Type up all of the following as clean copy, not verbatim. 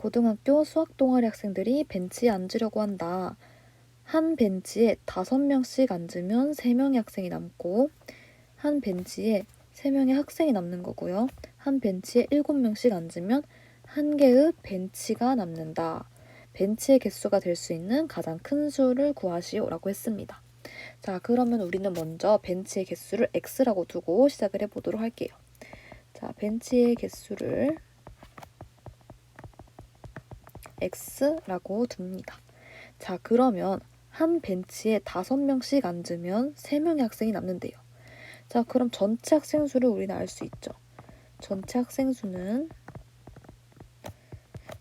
고등학교 수학 동아리 학생들이 벤치에 앉으려고 한다. 한 벤치에 5명씩 앉으면 3명의 학생이 남고 한 벤치에 3명의 학생이 남는 거고요. 한 벤치에 7명씩 앉으면 한 개의 벤치가 남는다. 벤치의 개수가 될 수 있는 가장 큰 수를 구하시오 라고 했습니다. 자, 그러면 우리는 먼저 벤치의 개수를 x라고 두고 시작을 해보도록 할게요. 자, 벤치의 개수를 x라고 둡니다. 자, 그러면 한 벤치에 5명씩 앉으면 3명의 학생이 남는데요. 자, 그럼 전체 학생 수를 우리는 알 수 있죠. 전체 학생 수는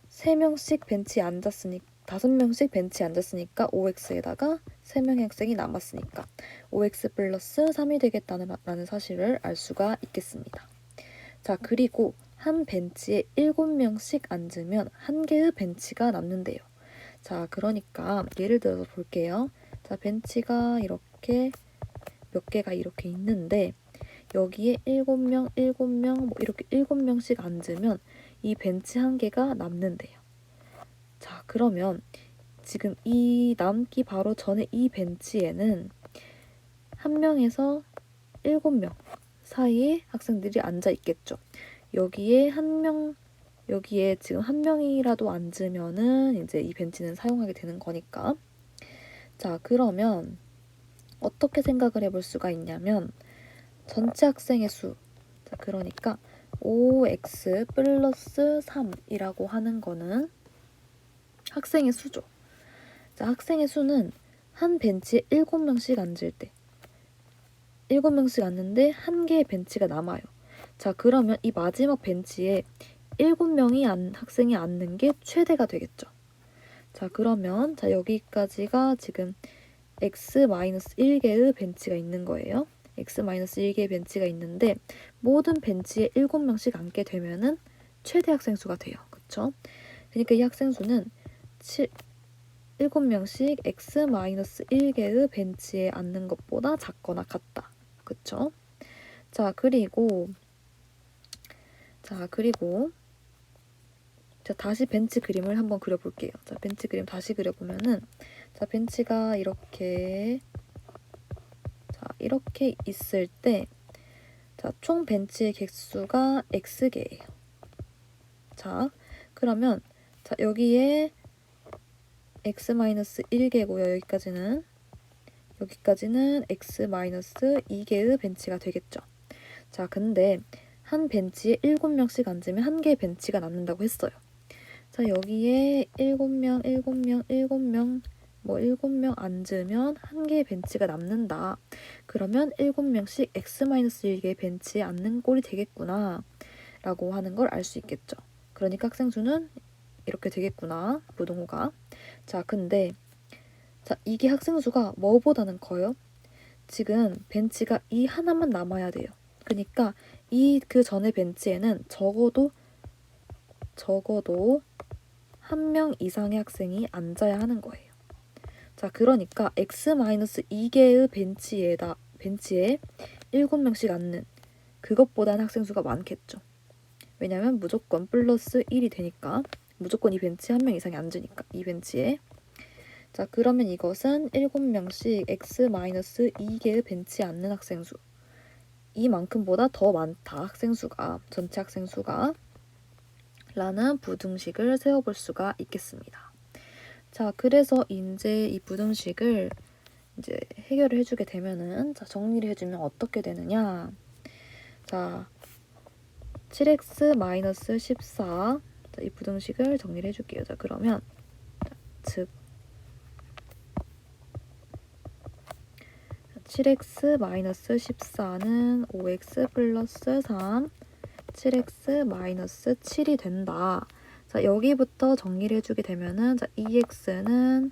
3명씩 벤치에 앉았으니까 5명씩 벤치에 앉았으니까 5x에다가 3명의 학생이 남았으니까 5x 플러스 3이 되겠다는 사실을 알 수가 있겠습니다. 자, 그리고 한 벤치에 7명씩 앉으면 한 개의 벤치가 남는데요. 자, 그러니까 예를 들어서 볼게요. 자, 벤치가 이렇게 몇 개가 이렇게 있는데 여기에 7명, 7명, 뭐 이렇게 7명씩 앉으면 이 벤치 한 개가 남는데요. 자, 그러면 지금 이 남기 바로 전에 이 벤치에는 한 명에서 7명 사이에 학생들이 앉아 있겠죠. 여기에 지금 한 명이라도 앉으면은 이제 이 벤치는 사용하게 되는 거니까. 자, 그러면 어떻게 생각을 해볼 수가 있냐면 전체 학생의 수. 자, 그러니까 5x 플러스 3이라고 하는 거는 학생의 수죠. 자, 학생의 수는 한 벤치에 7명씩 앉을 때 7명씩 앉는데 한 개의 벤치가 남아요. 자, 그러면 이 마지막 벤치에 7명이 학생이 앉는 게 최대가 되겠죠. 자, 그러면 자, 여기까지가 지금 x-1개의 벤치가 있는 거예요. x-1개의 벤치가 있는데 모든 벤치에 7명씩 앉게 되면은 최대 학생 수가 돼요. 그쵸? 그러니까 이 학생 수는 7명씩 x-1개의 벤치에 앉는 것보다 작거나 같다. 그쵸? 자, 그리고 자, 다시 벤치 그림을 한번 그려볼게요. 자, 벤치 그림 다시 그려보면은 자, 벤치가 이렇게 있을 때 자, 총 벤치의 개수가 x개예요. 자, 그러면 자, 여기에 x-1개고요. 여기까지는 x-2개의 벤치가 되겠죠. 자, 근데 한 벤치에 7명씩 앉으면 한 개의 벤치가 남는다고 했어요. 자, 여기에 7명, 7명, 7명, 7명 앉으면 한 개의 벤치가 남는다. 그러면 7명씩 x-1개의 벤치에 앉는 꼴이 되겠구나 라고 하는 걸 알 수 있겠죠. 그러니까 학생 수는 이렇게 되겠구나, 부등호가. 자, 근데 자, 이게 학생 수가 뭐보다는 커요? 지금 벤치가 이 하나만 남아야 돼요. 그러니까 그 전에 벤치에는 적어도 한 명 이상의 학생이 앉아야 하는 거예요. 자, 그러니까 x-2개의 벤치에 7명씩 앉는 그것보다는 학생 수가 많겠죠. 왜냐면 무조건 플러스 1이 되니까 무조건 이 벤치에 한 명 이상이 앉으니까 이 벤치에. 자, 그러면 이것은 7명씩 x-2개의 벤치에 앉는 학생 수 이만큼보다 더 많다. 전체 학생 수가 라는 부등식을 세워볼 수가 있겠습니다. 자, 그래서 이제 이 부등식을 이제 해결을 해주게 되면은 자, 정리를 해주면 어떻게 되느냐? 자, 7x-14 자, 이 부등식을 정리를 해줄게요. 자, 그러면 즉 7x-14는 5x 플러스 3 7x-7이 된다. 자, 여기부터 정리를 해주게 되면은 자, 2x는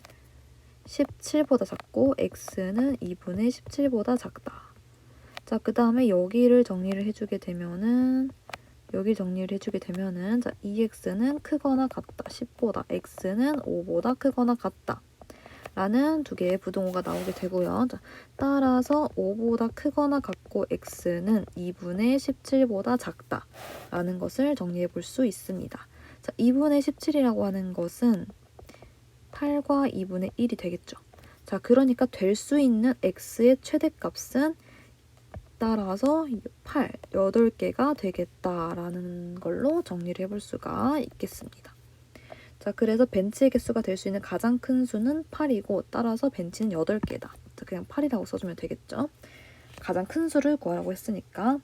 17보다 작고 x는 2분의 17보다 작다. 자, 그 다음에 여기를 정리를 해주게 되면은 자, 2x는 크거나 같다. 10보다 x는 5보다 크거나 같다. 라는 두 개의 부등호가 나오게 되고요. 자, 따라서 5보다 크거나 같고 x는 2분의 17보다 작다 라는 것을 정리해 볼 수 있습니다. 자, 2분의 17이라고 하는 것은 8과 2분의 1이 되겠죠. 자, 그러니까 될 수 있는 x의 최대값은 따라서 8, 8개가 되겠다라는 걸로 정리를 해볼 수가 있겠습니다. 자, 그래서 벤치의 개수가 될 수 있는 가장 큰 수는 8이고 따라서 벤치는 8개다. 자, 그냥 8이라고 써주면 되겠죠. 가장 큰 수를 구하라고 했으니까